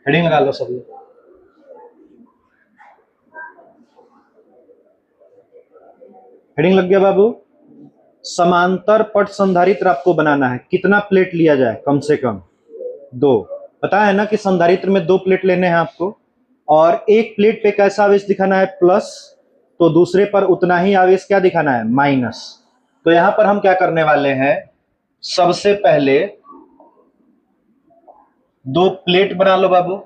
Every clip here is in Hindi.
हेडिंग लगा लो सब लोग। हेडिंग लग गया बाबू। समांतर पट संधारित्र आपको बनाना है। कितना प्लेट लिया जाए? कम से कम दो। पता है ना कि संधारित्र में दो प्लेट लेने हैं आपको, और एक प्लेट पे कैसा आवेश दिखाना है? प्लस। तो दूसरे पर उतना ही आवेश क्या दिखाना है? माइनस। तो यहां पर हम क्या करने वाले हैं? सबसे पहले दो प्लेट बना लो बाबू।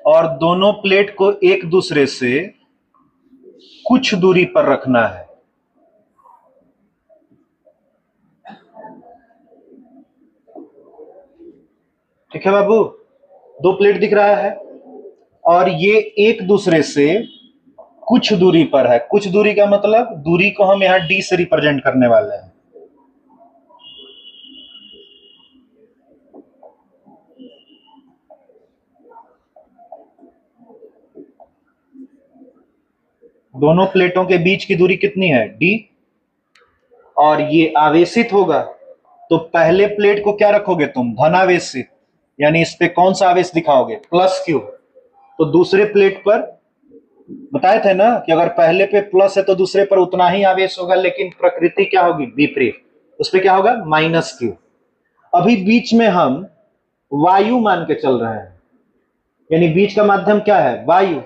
और दोनों प्लेट को एक दूसरे से कुछ दूरी पर रखना है। ठीक है बाबू? दो प्लेट दिख रहा है और ये एक दूसरे से कुछ दूरी पर है। कुछ दूरी का मतलब दूरी को हम यहां डी से रिप्रेजेंट करने वाले हैं। दोनों प्लेटों के बीच की दूरी कितनी है? डी। और ये आवेशित होगा, तो पहले प्लेट को क्या रखोगे तुम? धनावेशित। यानी इस पे कौन सा आवेश दिखाओगे? Plus Q. तो दूसरे प्लेट पर बताए थे ना कि अगर पहले पे प्लस है तो दूसरे पर उतना ही आवेश होगा, लेकिन प्रकृति क्या होगी? विपरीत। उस पे क्या होगा? Minus Q. अभी बीच में हम वायु मान के चल रहे हैं, यानी बीच का माध्यम क्या है? वायु।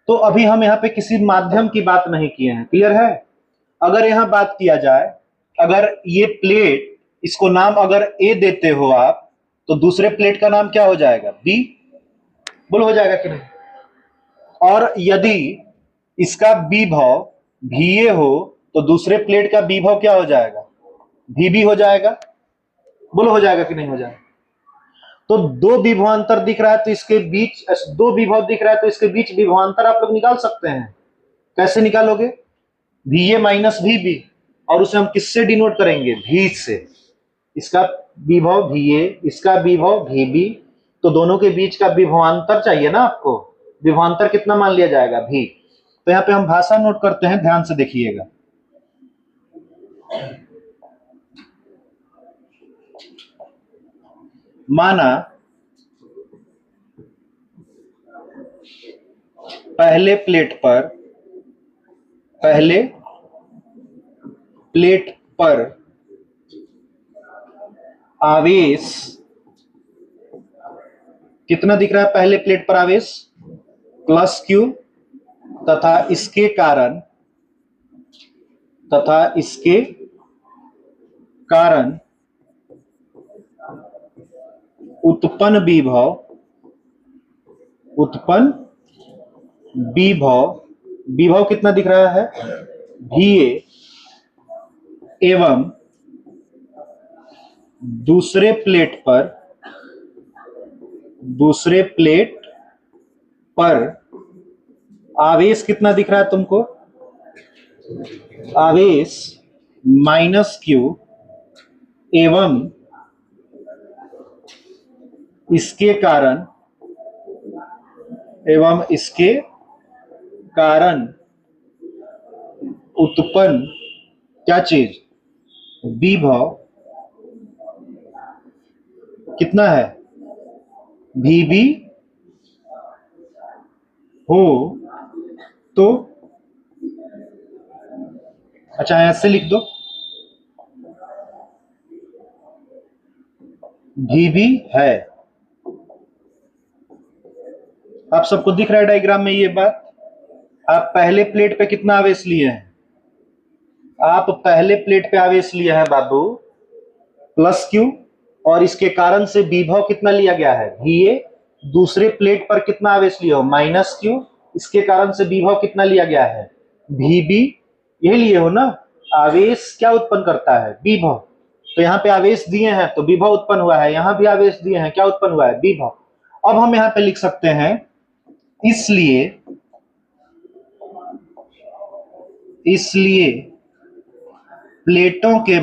तो अभी हम यहाँ पे किसी माध्यम की बात नहीं किए हैं। क्लियर है? अगर यहां बात किया जाए, अगर ये प्लेट, इसको नाम अगर ए देते हो आप, तो दूसरे प्लेट का नाम क्या हो जाएगा? बी। बोल हो जाएगा कि नहीं? और यदि इसका विभव भी हो, तो दूसरे प्लेट का विभव क्या हो जाएगा? भी हो जाएगा। बोलो हो जाएगा कि नहीं हो जाएगा? तो दो विभवांतर दिख रहा है, तो इसके बीच दो विभव दिख रहा है, तो इसके बीच विभवांतर आप लोग निकाल सकते हैं। कैसे निकालोगे? भी ए माइनस भी बी, और उसे हम किससे डिनोट करेंगे? भी से। इसका विभव भी ए, इसका विभव भी बी, तो दोनों के बीच का विभवांतर चाहिए ना आपको। विभवांतर कितना मान लिया जाएगा? भी। तो यहाँ पे हम भाषा नोट करते हैं, ध्यान से देखिएगा। माना पहले प्लेट पर आवेश कितना दिख रहा है? पहले प्लेट पर आवेश प्लस क्यू, तथा इसके कारण उत्पन्न विभव कितना दिख रहा है? भी ए, एवं दूसरे प्लेट पर आवेश कितना दिख रहा है तुमको? आवेश माइनस क्यू, एवं इसके कारण उत्पन्न क्या चीज? विभव कितना है? भी हो तो, अच्छा ऐसे लिख दो, भी है। आप सबको दिख रहा है डायग्राम में ये बात? आप पहले प्लेट पे कितना आवेश लिए हैं? आप पहले प्लेट पे आवेश लिए हैं बाबू प्लस क्यू, और इसके कारण से विभव कितना लिया गया है? भी ए। दूसरे प्लेट पर कितना आवेश लिया हो? Minus Q. इसके कारण से विभव कितना लिया गया है? भी बी। यही लिए हो ना? आवेश क्या उत्पन्न करता है? विभव। तो यहाँ पे आवेश दिए हैं तो विभव उत्पन्न हुआ है, यहां भी आवेश दिए हैं, क्या उत्पन्न हुआ है? विभव। अब हम यहाँ पे लिख सकते हैं, इसलिए प्लेटों के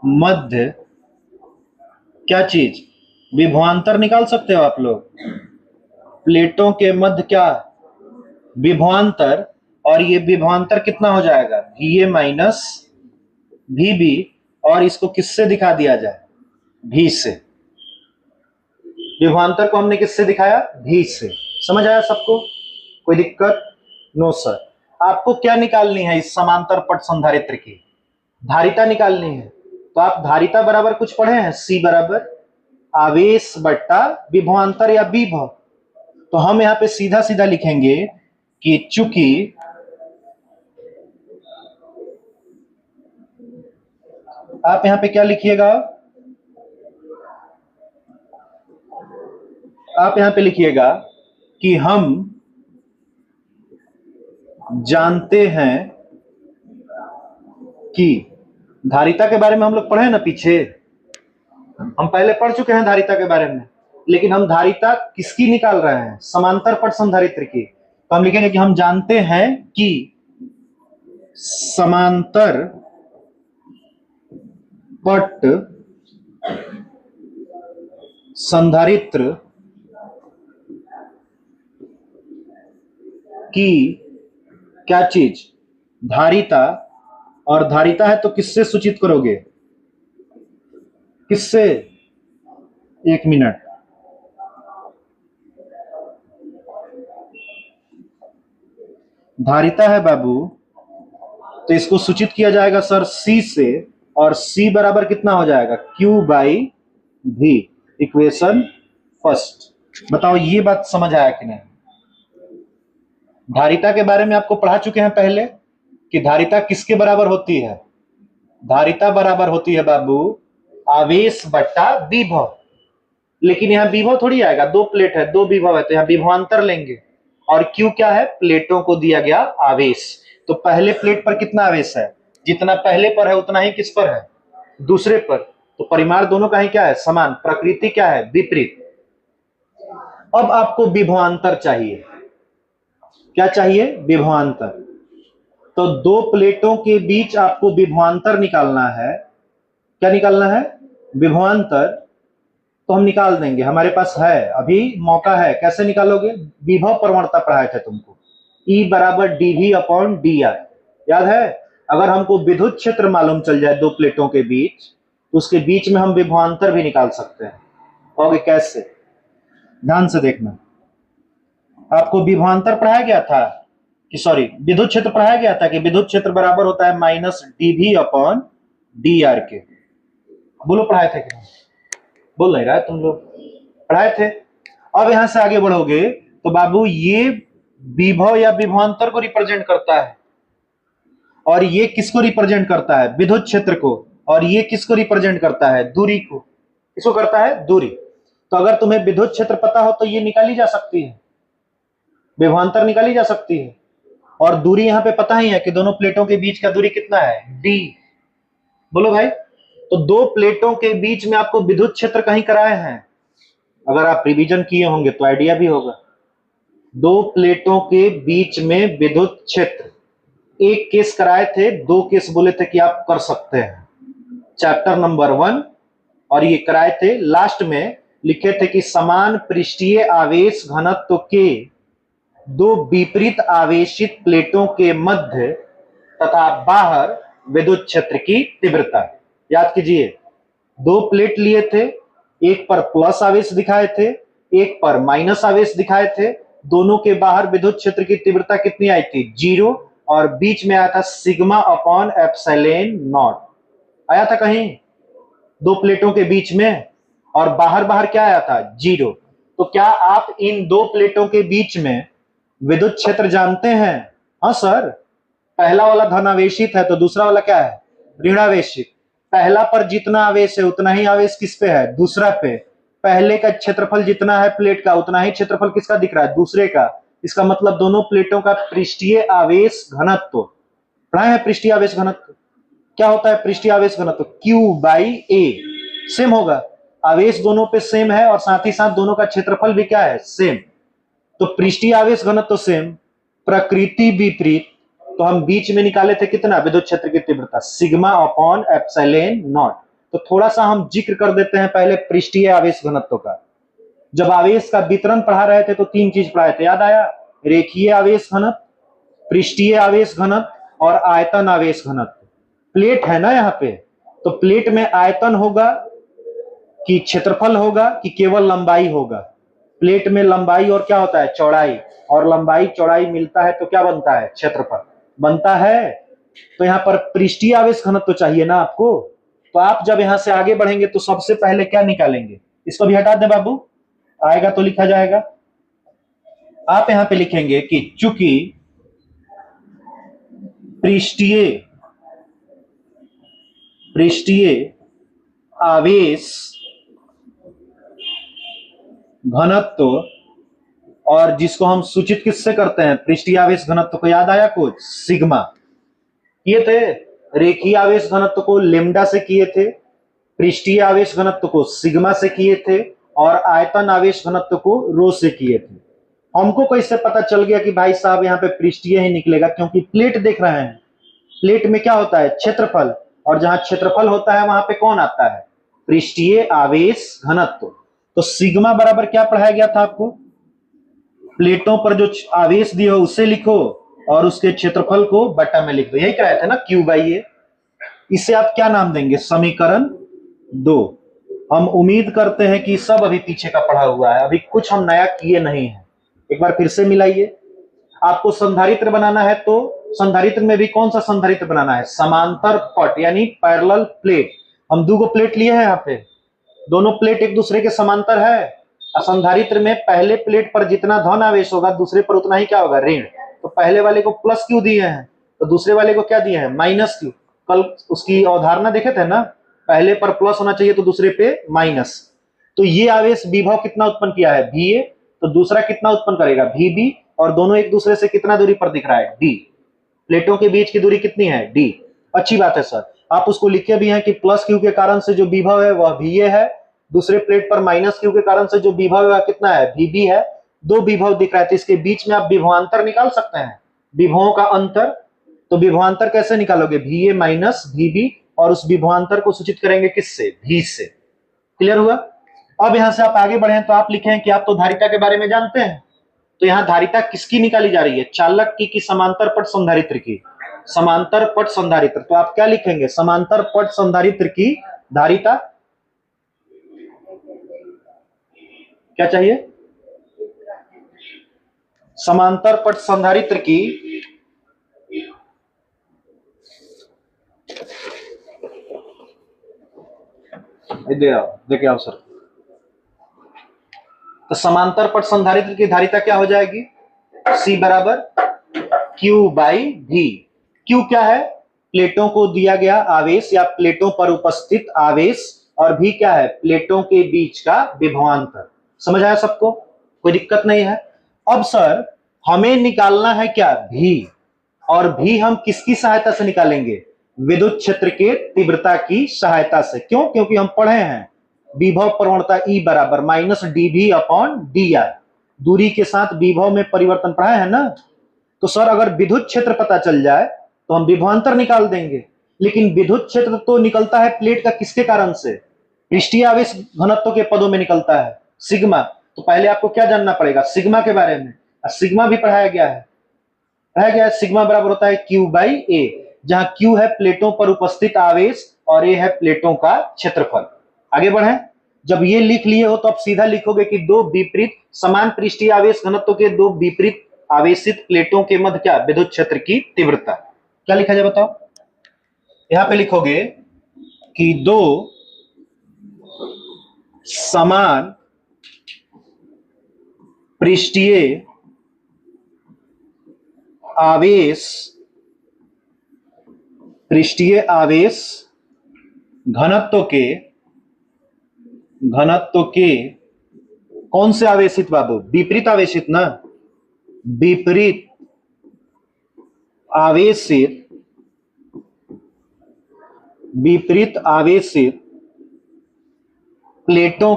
मध्य क्या चीज? विभवांतर निकाल सकते हो आप लोग। प्लेटों के मध्य क्या विभवांतर, और ये विभवांतर कितना हो जाएगा VA माइनस VB, और इसको किससे दिखा दिया जाए V से। विभवांतर को हमने किससे दिखाया V से। समझ आया सबको, कोई दिक्कत? No sir. आपको क्या निकालनी है इस समांतर पट संधारित्र की? धारिता निकालनी है। तो आप धारिता बराबर कुछ पढ़े हैं, C बराबर आवेश बट्टा विभवांतर या विभव। तो हम यहां पे सीधा सीधा लिखेंगे कि चूंकि आप यहां पे क्या लिखिएगा, आप यहां पे लिखिएगा कि हम जानते हैं कि धारिता के बारे में हम लोग पढ़े ना पीछे, हम पहले पढ़ चुके हैं धारिता के बारे में, लेकिन हम धारिता किसकी निकाल रहे हैं? समांतर पट संधारित्र की। तो हम लिखेंगे कि हम जानते हैं कि समांतर पट संधारित्र की क्या चीज? धारिता। और धारिता है तो किससे सूचित करोगे? किससे? एक मिनट। धारिता है बाबू, तो इसको सूचित किया जाएगा सर C से, और C बराबर कितना हो जाएगा Q by V। Equation first. बताओ ये बात समझ आया कि नहीं? धारिता के बारे में आपको पढ़ा चुके हैं पहले कि धारिता किसके बराबर होती है? धारिता बराबर होती है बाबू आवेश बट्टा विभव। लेकिन यहां विभव थोड़ी आएगा, दो प्लेट है, दो विभव है, तो यहां विभवांतर लेंगे। और Q क्या है? प्लेटों को दिया गया आवेश। तो पहले प्लेट पर कितना आवेश है? जितना पहले पर है उतना ही किस पर है? दूसरे पर। तो परिमाण दोनों का ही क्या है? समान। प्रकृति क्या है? विपरीत। अब आपको विभवांतर चाहिए। क्या चाहिए? विभवांतर। तो दो प्लेटों के बीच आपको विभवांतर निकालना है। क्या निकालना है? विभवांतर। तो हम निकाल देंगे, हमारे पास है, अभी मौका है। कैसे निकालोगे? विभव प्रवणता पढ़ाए थे तुमको, E बराबर dV अपॉन dr, याद है? अगर हमको विद्युत क्षेत्र मालूम चल जाए दो प्लेटों के बीच, तो उसके बीच में हम विभवांतर भी निकाल सकते हैं। कहोगे कैसे? ध्यान से देखना। आपको विभवांतर पढ़ाया गया था कि सॉरी विद्युत क्षेत्र पढ़ाया गया था कि विद्युत क्षेत्र बराबर होता है माइनस dV अपॉन dr के। बोलो पढ़ाए थे कि नहीं? बोल नहीं रहा है तुम लोग, पढ़ाए थे। अब यहां से आगे बढ़ोगे तो बाबू ये विभव या विभवांतर को रिप्रेजेंट करता है, और ये किसको रिप्रेजेंट करता है? विद्युत क्षेत्र को। और ये किसको रिप्रेजेंट करता है? दूरी को। किसको करता है? दूरी। तो अगर तुम्हें विद्युत क्षेत्र पता हो तो ये निकाली जा सकती है, विभवांतर निकाली जा सकती है। और दूरी यहां पे पता ही है कि दोनों प्लेटों के बीच का दूरी कितना है? D। बोलो भाई। तो दो प्लेटों के बीच में आपको विद्युत क्षेत्र कहीं कराए हैं, अगर आप रिवीजन किए होंगे तो आइडिया भी होगा। दो प्लेटों के बीच में विद्युत क्षेत्र, एक केस कराए थे, दो केस बोले थे कि आप कर सकते हैं, चैप्टर नंबर 1। और ये कराए थे, लास्ट में लिखे थे कि समान पृष्ठीय आवेश घनत्व के दो विपरीत आवेशित प्लेटों के मध्य तथा बाहर विद्युत क्षेत्र की तीव्रता। याद कीजिए, दो प्लेट लिए थे, एक पर प्लस आवेश दिखाए थे, एक पर माइनस आवेश दिखाए थे। दोनों के बाहर विद्युत क्षेत्र की तीव्रता कितनी आई थी? 0। और बीच में आया था सिग्मा अपॉन एप्सिलॉन नॉट। आया था कहीं दो प्लेटों के बीच में? और बाहर बाहर क्या आया था? 0। तो क्या आप इन दो प्लेटों के बीच में विद्युत क्षेत्र जानते हैं? हाँ सर। पहला वाला धनावेशित है तो दूसरा वाला क्या है? ऋणावेशित। पहला पर जितना आवेश है उतना ही आवेश किस पे है? दूसरा पे। पहले का क्षेत्रफल जितना है प्लेट का, उतना ही क्षेत्रफल किसका दिख रहा है? दूसरे का। इसका मतलब दोनों प्लेटों का पृष्ठीय आवेश घनत्व पढ़ा है। पृष्ठीय आवेश घनत्व क्या होता है? पृष्ठीय आवेश घनत्व Q बाई A सेम होगा। आवेश दोनों पे सेम है और साथ ही साथ दोनों का क्षेत्रफल भी क्या है? सेम। तो पृष्ठीय आवेश घनत्व सेम, प्रकृति विपरीत। तो हम बीच में निकाले थे कितना? विद्युत क्षेत्र की तीव्रता सिग्मा अपॉन एप्सिलॉन नॉट। तो थोड़ा सा हम जिक्र कर देते हैं पहले पृष्ठीय आवेश घनत्व का। जब आवेश का वितरण पढ़ा रहे थे तो तीन चीज पढ़ाए थे, याद आया? रेखीय आवेश घनत्व, पृष्ठीय आवेश घनत्व और आयतन आवेश घनत्व। प्लेट है ना यहाँ पे, तो प्लेट में आयतन होगा कि क्षेत्रफल होगा कि केवल लंबाई होगा? प्लेट में लंबाई और क्या होता है? चौड़ाई, और लंबाई चौड़ाई मिलता है तो क्या बनता है? क्षेत्रफल बनता है। तो यहाँ पर पृष्ठीय आवेश घनत्व तो चाहिए ना आपको, तो आप जब यहां से आगे बढ़ेंगे तो सबसे पहले क्या निकालेंगे? इसको भी हटा दे बाबू, आएगा तो लिखा जाएगा। आप यहां पे लिखेंगे कि चूंकि पृष्ठीय आवेश घनत्व, और जिसको हम सूचित किससे करते हैं? पृष्ठीय आवेश घनत्व को, याद आया कुछ? सिग्मा किए थे। रेखीय आवेश घनत्व को लेमडा से किए थे, पृष्ठीय आवेश घनत्व को सिग्मा से किए थे, और आयतन आवेश घनत्व को रो से किए थे। हमको कैसे पता चल गया कि भाई साहब यहाँ पे पृष्ठीय ही निकलेगा? क्योंकि प्लेट देख रहे हैं, प्लेट में क्या होता है? क्षेत्रफल, और जहां क्षेत्रफल होता है वहां पे कौन आता है? पृष्ठीय आवेश घनत्व। तो सिग्मा बराबर क्या पढ़ाया गया था आपको? प्लेटों पर जो आवेश दिए हो उसे लिखो और उसके क्षेत्रफल को बटा में लिख दो, यही कराए थे ना, क्यू बाई ए। इसे आप क्या नाम देंगे? समीकरण 2। हम उम्मीद करते हैं कि सब अभी पीछे का पढ़ा हुआ है, अभी कुछ हम नया किए नहीं है। एक बार फिर से मिलाइए। आपको संधारित्र बनाना है तो संधारित्र में भी कौन सा संधारित्र बनाना है? समांतर पट यानी पैरेलल प्लेट। हम दो प्लेट लिए हैं यहाँ पे, दोनों प्लेट एक दूसरे के समांतर है। संधारित्र में पहले प्लेट पर जितना धन आवेश होगा दूसरे पर उतना ही क्या होगा? ऋण। तो पहले वाले को प्लस क्यू दिए हैं तो दूसरे वाले को क्या दिए हैं? Minus Q. कल उसकी अवधारणा देखे थे ना, पहले पर प्लस होना चाहिए तो दूसरे पे माइनस। तो ये आवेश विभव कितना उत्पन्न किया है? V A. तो दूसरा कितना उत्पन्न करेगा? V B. और दोनों एक दूसरे से कितना दूरी पर दिख रहा है? डी। प्लेटों के बीच की दूरी कितनी है? डी। अच्छी बात है सर। आप उसको लिखे भी हैं कि प्लस क्यू के कारण से जो विभव है वह वी ए है, दूसरे प्लेट पर माइनस क्यू के कारण से जो विभव है वह कितना है? वी बी है। दो विभव दिख रहा है तो इसके बीच में आप विभवांतर निकाल सकते हैं, विभवों का अंतर। तो विभवांतर कैसे निकालोगे? V A minus V B, और उस विभवांतर को सूचित करेंगे किससे? भी से। क्लियर हुआ? अब यहां से आप आगे बढ़े तो आप लिखें कि आप तो धारिता के बारे में जानते हैं, तो यहां धारिता किसकी निकाली जा रही है? चालक की समांतर पट संधारित्र की? समांतर पट संधारित्र। तो आप क्या लिखेंगे? समांतर पट संधारित्र की धारिता क्या चाहिए? समांतर पट संधारित्र की देखे आओ सर। तो समांतर पट संधारित्र की धारिता क्या हो जाएगी? C बराबर Q बाई V। Q क्या है? प्लेटों को दिया गया आवेश या प्लेटों पर उपस्थित आवेश, और V क्या है? प्लेटों के बीच का विभवांतर। समझ आया सबको? कोई दिक्कत नहीं है। अब सर हमें निकालना है क्या? V। और V हम किसकी सहायता से निकालेंगे? विद्युत क्षेत्र के तीव्रता की सहायता से। क्यों? क्योंकि हम पढ़े हैं विभव प्रवणता E बराबर minus dV upon d r. दूरी के साथ विभव में परिवर्तन पढ़ा है ना। तो सर अगर विद्युत क्षेत्र पता चल जाए तो हम विभवांतर निकाल देंगे, लेकिन विद्युत क्षेत्र तो निकलता है प्लेट का किसके कारण से? पृष्ठीय आवेश घनत्व के पदों में निकलता है, सिग्मा। तो पहले आपको क्या जानना पड़ेगा? सिग्मा के बारे में। सिग्मा भी पढ़ाया गया है। सिग्मा बराबर होता है क्यू बाई ए, जहां क्यू है प्लेटों पर उपस्थित आवेश और ए है प्लेटों का क्षेत्रफल। आगे बढ़े। जब ये लिख लिए हो तो आप सीधा लिखोगे कि दो विपरीत समान पृष्ठीय आवेश घनत्व के दो विपरीत आवेशित प्लेटों के मध्य क्या? विद्युत क्षेत्र की तीव्रता। क्या लिखा जाए बताओ? यहां पे लिखोगे कि दो समान पृष्ठीय आवेश घनत्व के कौन से आवेशित बाबू? विपरीत आवेशित ना। विपरीत आवेशित प्लेटों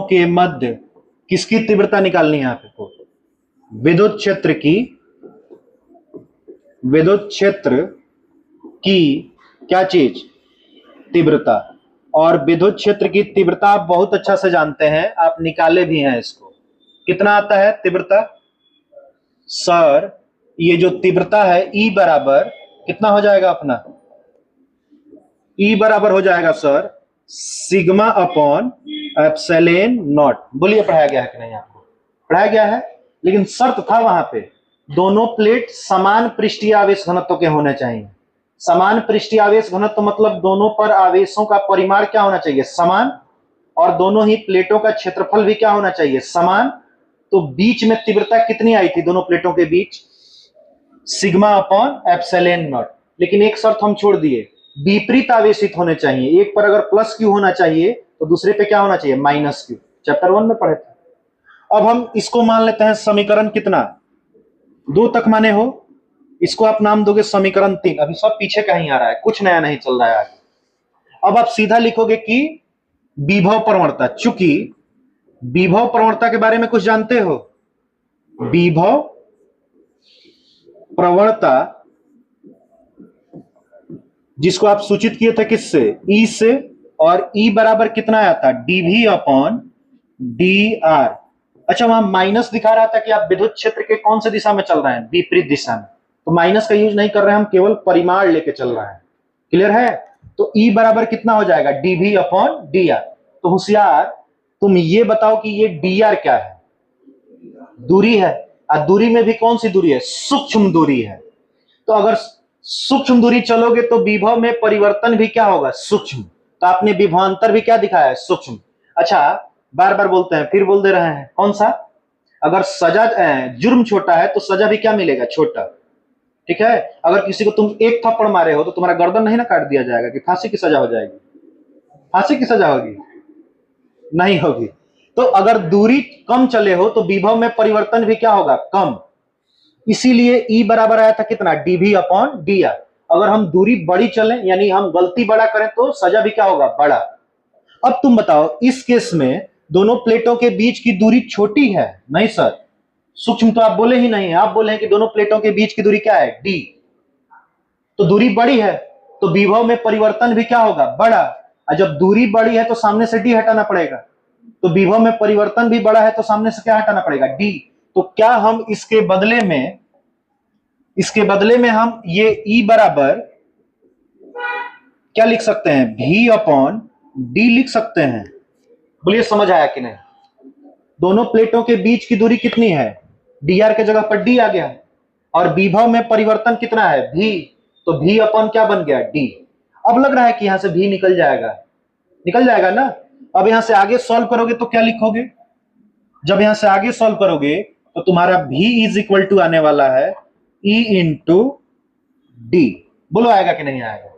के मध्य किसकी तीव्रता निकालनी है? यहां पे विद्युत क्षेत्र की विद्युत क्षेत्र की क्या चीज, तीव्रता। और विद्युत क्षेत्र की तीव्रता आप बहुत अच्छा से जानते हैं, आप निकाले भी हैं इसको। कितना आता है तीव्रता सर? ये जो तीव्रता है ई बराबर कितना हो जाएगा अपना, ई बराबर हो जाएगा sir sigma upon epsilon not. बोलिए पढ़ाया गया है कि नहीं आपको? पढ़ाया गया है, लेकिन शर्त था वहां पे दोनों प्लेट समान पृष्ठीय आवेश घनत्व के होने चाहिए। समान पृष्ठीय आवेश घनत्व मतलब दोनों पर आवेशों का परिमाण क्या होना चाहिए, समान, और दोनों ही प्लेटों का क्षेत्रफल भी क्या होना चाहिए, समान। तो बीच में तीव्रता कितनी आई थी दोनों प्लेटों के बीच, सिग्मा अपॉन एप्सिलॉन नॉट। लेकिन एक शर्त हम छोड़ दिए, विपरीत आवेशित होने चाहिए। एक पर अगर प्लस क्यू होना चाहिए तो दूसरे पे क्या होना चाहिए, माइनस क्यू। चैप्टर 1 में पढ़े थे। अब हम इसको मान लेते हैं समीकरण कितना, 2 तक माने हो। इसको आप नाम दोगे समीकरण 3। अभी सब पीछे कहीं आ रहा है, कुछ नया नहीं चल रहा है आगे। अब आप सीधा लिखोगे कि विभव प्रवणता, चूंकि विभव प्रवणता के बारे में कुछ जानते हो, विभव प्रवणता जिसको आप सूचित किए थे किससे, ई से, और ई बराबर कितना आया था, डीवी अपॉन डी आर। अच्छा वहां माइनस दिखा रहा था कि आप विद्युत क्षेत्र के कौन से दिशा में चल रहे हैं, विपरीत दिशा में, तो माइनस का यूज नहीं कर रहे हैं हम, केवल परिमाण लेके चल रहे हैं। क्लियर है? तो ई बराबर कितना हो जाएगा, डीवी अपॉन डी आर। तो होशियार, तुम ये बताओ कि ये डी आर क्या है, दूरी है। और दूरी में भी कौन सी दूरी है, सूक्ष्म दूरी है। तो अगर सूक्ष्म दूरी चलोगे तो विभव में परिवर्तन भी क्या होगा, सूक्ष्म। तो आपने विभवांतर भी क्या दिखाया है, सूक्ष्म। अच्छा बार बार बोलते हैं, फिर बोल दे रहे हैं, कौन सा, अगर सजा जुर्म छोटा है तो सजा भी क्या मिलेगा, छोटा। ठीक है? अगर किसी को तुम एक थप्पड़ मारे हो तो तुम्हारा गर्दन नहीं ना काट दिया जाएगा कि फांसी की सजा हो जाएगी, फांसी की सजा होगी, नहीं होगी। तो अगर दूरी कम चले हो तो विभव में परिवर्तन भी क्या होगा, कम। इसीलिए ई बराबर आया था कितना, डीवी अपॉन डी आर। अगर हम दूरी बड़ी चलें, यानी हम गलती बड़ा करें, तो सजा भी क्या होगा, बड़ा। अब तुम बताओ इस केस में दोनों प्लेटों के बीच की दूरी छोटी है, नहीं सर, सूक्ष्म तो आप बोले ही नहीं है, आप बोले हैं कि दोनों प्लेटों के बीच की दूरी क्या है, डी। तो दूरी बड़ी है तो विभव में परिवर्तन भी क्या होगा, बड़ा। और जब दूरी बड़ी है तो सामने से डी हटाना पड़ेगा, तो विभव में परिवर्तन भी बड़ा है तो सामने से क्या हटाना पड़ेगा, डी। तो क्या हम इसके बदले में हम ये ई बराबर क्या लिख सकते हैं, भी अपॉन डी लिख सकते हैं। बोलिए समझ आया कि नहीं? दोनों प्लेटों के बीच की दूरी कितनी है, डी आर के जगह पर डी आ गया, और विभव में परिवर्तन कितना है, भी। तो भी अपॉन क्या बन गया, डी। अब लग रहा है कि यहां से भी निकल जाएगा, निकल जाएगा ना। अब यहां से आगे सॉल्व करोगे तो क्या लिखोगे, जब यहां से आगे सॉल्व करोगे तो तुम्हारा भी इज इक्वल टू आने वाला है ई इंटू डी। बोलो आएगा कि नहीं आएगा,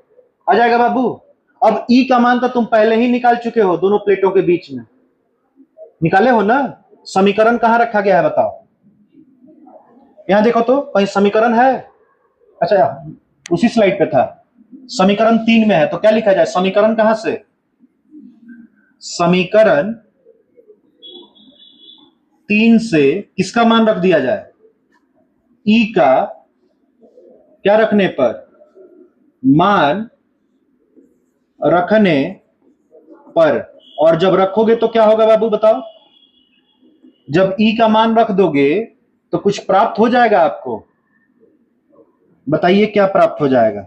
आ जाएगा बाबू। अब ई का मान तो तुम पहले ही निकाल चुके हो, दोनों प्लेटों के बीच में निकाले हो ना। समीकरण कहां रखा गया है बताओ, यहां देखो तो कहीं समीकरण है, अच्छा उसी स्लाइड पे था, समीकरण 3 में है। तो क्या लिखा जाए, समीकरण कहां से, समीकरण 3 से किसका मान रख दिया जाए, ई का क्या रखने पर, मान रखने पर। और जब रखोगे तो क्या होगा बाबू बताओ, जब ई का मान रख दोगे तो कुछ प्राप्त हो जाएगा आपको, बताइए क्या प्राप्त हो जाएगा,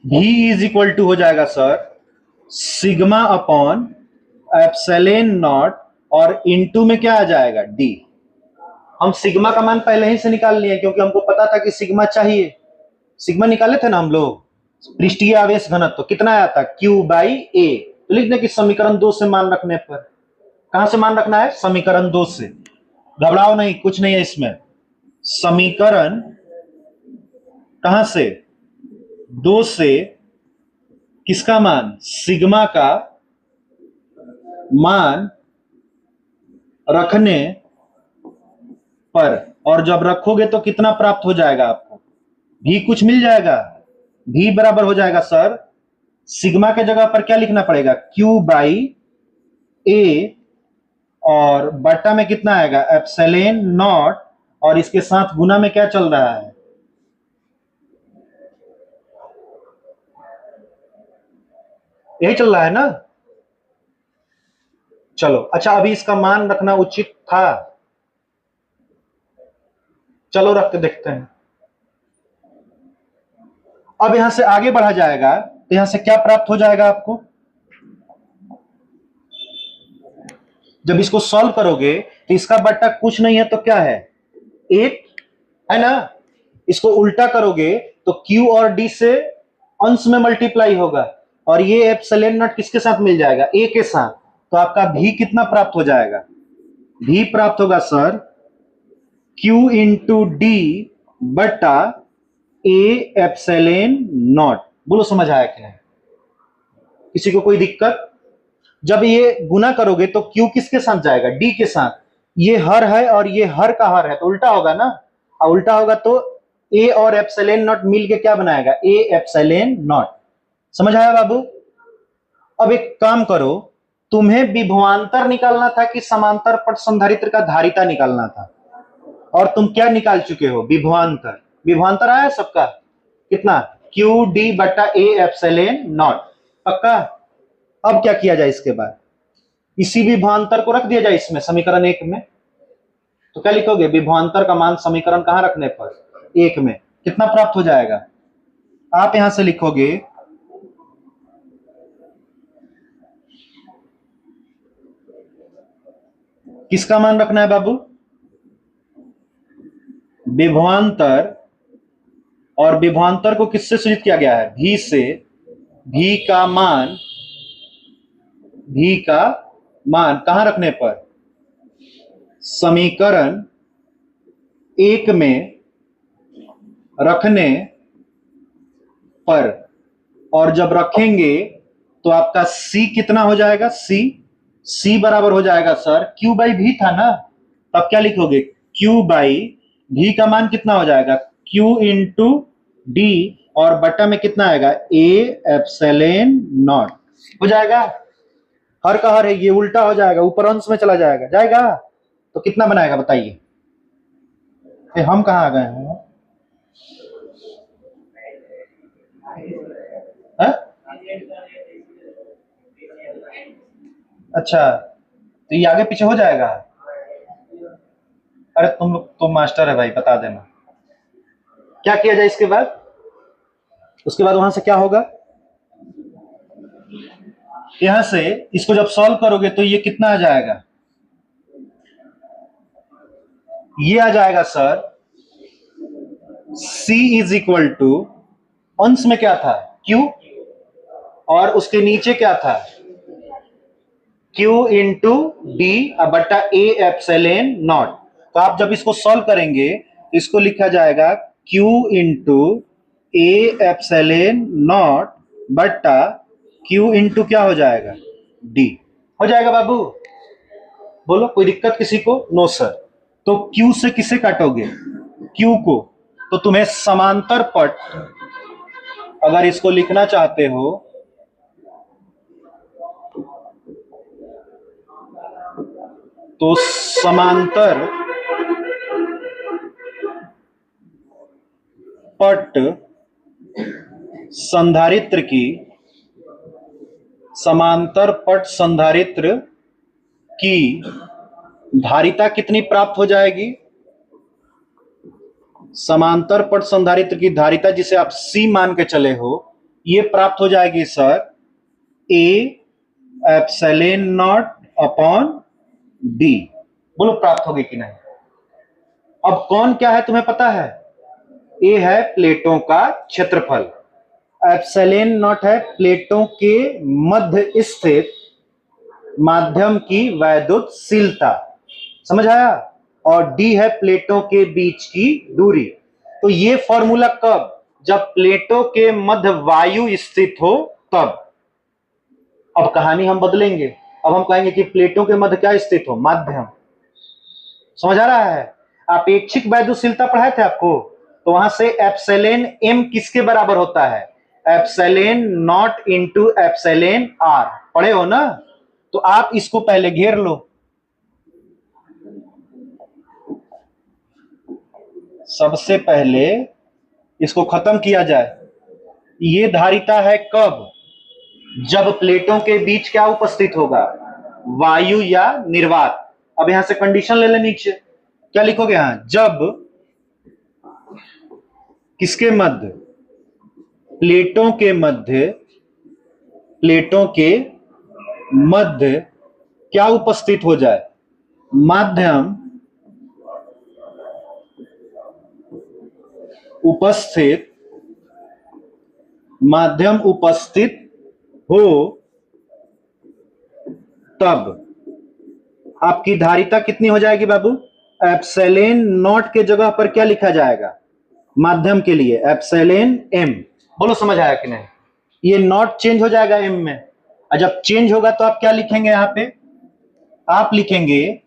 भी इज इक्वल टू हो जाएगा sir sigma upon epsilon not, और इनटू में क्या आ जाएगा, डी। हम सिग्मा का मान पहले ही से निकाल लिए क्योंकि हमको पता था कि सिग्मा चाहिए, सिग्मा निकाले थे ना हम लोग। पृष्ठीय आवेश घनत्व तो कितना आया था, Q बाई ए। तो लिख दें कि समीकरण 2 से मान रखने पर, कहां से मान रखना है, समीकरण 2 से। घबराओ नहीं, कुछ नहीं है इसमें, समीकरण कहां से, 2 से किसका मान, सिग्मा का मान रखने पर। और जब रखोगे तो कितना प्राप्त हो जाएगा आपको, भी कुछ मिल जाएगा, भी बराबर हो जाएगा सर सिग्मा के जगह पर क्या लिखना पड़ेगा, Q बाई ए, और बटा में कितना आएगा, एप्सिलॉन नॉट, और इसके साथ गुना में क्या चल रहा है, यही चल रहा है ना। चलो अच्छा, अभी इसका मान रखना उचित था, चलो रख के देखते हैं। अब यहां से आगे बढ़ा जाएगा तो यहां से क्या प्राप्त हो जाएगा आपको, जब इसको सॉल्व करोगे तो इसका बट्टा कुछ नहीं है तो क्या है, 8 है ना। इसको उल्टा करोगे तो Q और D से अंश में मल्टीप्लाई होगा, और ये एप्सिलॉन नॉट किसके साथ मिल जाएगा, A के साथ। तो आपका भी कितना प्राप्त हो जाएगा, भी प्राप्त होगा सर Q इंटू डी बटा A एप्सिलॉन नॉट। बोलो समझ आया क्या है, किसी को कोई दिक्कत। जब ये गुना करोगे तो Q किसके साथ जाएगा, D के साथ। ये हर है और ये हर का हर है तो उल्टा होगा ना, और उल्टा होगा तो A और एप्सिलॉन नॉट मिल के क्या बनाएगा, A एप्सिलॉन नॉट। समझ आया बाबू। अब एक काम करो, तुम्हें विभवांतर निकालना था कि समांतर पट संधारित्र का धारिता निकालना था, और तुम क्या निकाल चुके हो, विभवांतर। विभवांतर आया सबका कितना, क्यू डी बटा ए एप्सिलॉन नॉट, पक्का। अब क्या किया जाए इसके बाद, इसी विभवांतर को रख दिया जाए इसमें समीकरण 1 में। तो क्या लिखोगे, विभवांतर का मान समीकरण कहां रखने पर, 1 में, कितना प्राप्त हो जाएगा। आप यहां से लिखोगे किसका मान रखना है बाबू, विभवांतर, और विभवांतर को किससे सूचित किया गया है, भी से। भी का मान, भी का मान कहां रखने पर, समीकरण 1 में रखने पर। और जब रखेंगे तो आपका C कितना हो जाएगा, C बराबर हो जाएगा सर Q बाई भी था ना, तब क्या लिखोगे, Q बाई भी का मान कितना हो जाएगा, Q इंटू डी, और बटा में कितना आएगा, A एप्सिलॉन नॉट हो जाएगा। हर का हर है, ये उल्टा हो जाएगा, ऊपर अंश में चला जाएगा, जाएगा तो कितना बनाएगा बताइए। हम कहां आ गए हैं, है? अच्छा, तो ये आगे पीछे हो जाएगा। अरे तुम मास्टर है भाई, बता देना क्या किया जाए इसके बाद। उसके बाद वहां से क्या होगा, यहां से इसको जब सॉल्व करोगे तो ये कितना आ जाएगा, ये आ जाएगा sir C is equal to, अंश में क्या था Q, और उसके नीचे क्या था Q इंटू डी बटा A एप्सिलॉन नॉट। तो आप जब इसको सॉल्व करेंगे तो इसको लिखा जाएगा Q into A epsilon not बटा Q इंटू क्या हो जाएगा, D हो जाएगा बाबू। बोलो कोई दिक्कत किसी को, नो सर। तो Q से किसे काटोगे, Q को। तो तुम्हें समांतर पट अगर इसको लिखना चाहते हो तो समांतर पट संधारित्र की, समांतर पट संधारित्र की धारिता कितनी प्राप्त हो जाएगी, समांतर पट संधारित्र की धारिता जिसे आप C मान के चले हो, ये प्राप्त हो जाएगी sir A epsilon not upon D। बोलो प्राप्त होगी कि नहीं। अब कौन क्या है तुम्हें पता है, A है प्लेटों का क्षेत्रफल, एप्सिलॉन नॉट है प्लेटों के मध्य स्थित माध्यम की वैद्युतशीलता, समझ आया, और D है प्लेटों के बीच की दूरी। तो ये फॉर्मूला कब, जब प्लेटों के मध्य वायु स्थित हो तब। अब कहानी हम बदलेंगे, अब हम कहेंगे कि प्लेटों के मध्य क्या स्थित हो, माध्यम। समझ आ रहा है। अपेक्षिक वैद्युतशीलता पढ़ाए थे आपको, तो वहां से एप्सिलॉन M किसके बराबर होता है, epsilon naught into epsilon R, पढ़े हो ना। तो आप इसको पहले घेर लो, सबसे पहले इसको खत्म किया जाए। ये धारिता है कब? जब प्लेटों के बीच क्या उपस्थित होगा? वायु या निर्वात। अब यहां से कंडीशन ले ले नीचे, क्या लिखोगे? यहां जब किसके मध्य? प्लेटों के मध्य, प्लेटों के मध्य क्या उपस्थित हो जाए? माध्यम उपस्थित, माध्यम उपस्थित हो, तब आपकी धारिता कितनी हो जाएगी बाबू? एप्सिलॉन नॉट के जगह पर क्या लिखा जाएगा माध्यम के लिए? Epsilon M. बोलो समझ आया कि नहीं? ये नॉट चेंज हो जाएगा एम में, और जब चेंज होगा तो आप क्या लिखेंगे? यहां पे आप लिखेंगे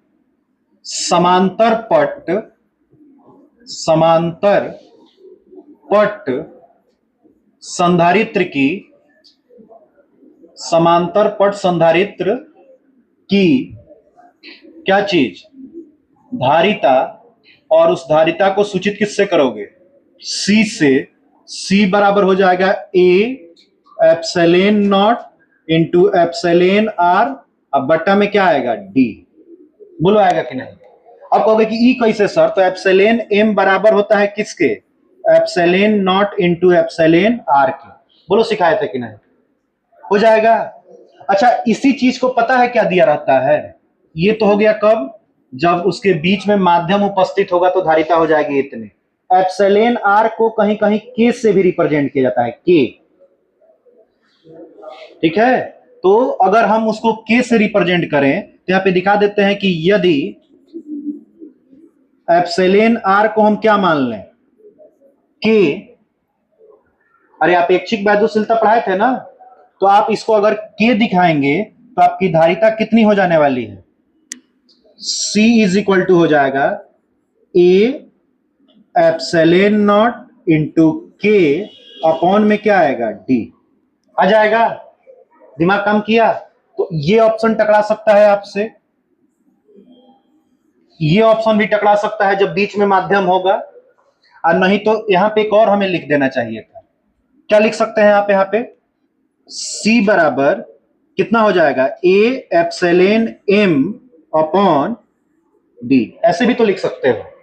समांतर पट, समांतर पट संधारित्र की, समांतर पट संधारित्र की क्या चीज? धारिता। और उस धारिता को सूचित किससे करोगे? सी से। सी बराबर हो जाएगा A epsilon naught into epsilon R, अब बट्टा में क्या आएगा? डी। बोलो आएगा कि नहीं? अब कहोगे कि ई कैसे सर? तो एप्सिलॉन एम बराबर होता है किसके? Epsilon naught into epsilon R के। बोलो सिखाए थे कि नहीं? हो जाएगा। अच्छा, इसी चीज को पता है क्या दिया रहता है? ये तो हो गया कब? जब उसके बीच में माध्यम उपस्थित होगा तो धारिता हो जाएगी इतने। एप्सिलॉन आर को कहीं कहीं के से भी रिप्रेजेंट किया जाता है, के। ठीक है, तो अगर हम उसको के से रिप्रेजेंट करें तो यहां पे दिखा देते हैं कि यदि एप्सिलॉन आर को हम क्या मान लें? के। अरे आप ऐच्छिक वैद्युशीलता पढ़ाए थे ना, तो आप इसको अगर के दिखाएंगे तो आपकी धारिता कितनी हो जाने वाली है? C इज इक्वल टू हो जाएगा ए एप्सिलॉन नॉट इंटू के अपॉन में क्या आएगा? डी। आ जाएगा? दिमाग काम किया? तो ये ऑप्शन टकरा सकता है आपसे, ये ऑप्शन भी टकरा सकता है जब बीच में माध्यम होगा, और नहीं तो यहां पे एक और हमें लिख देना चाहिए था। क्या लिख सकते हैं आप यहां पे? C बराबर कितना हो जाएगा? A epsilon M upon D. ऐसे भी तो लिख सकते हो।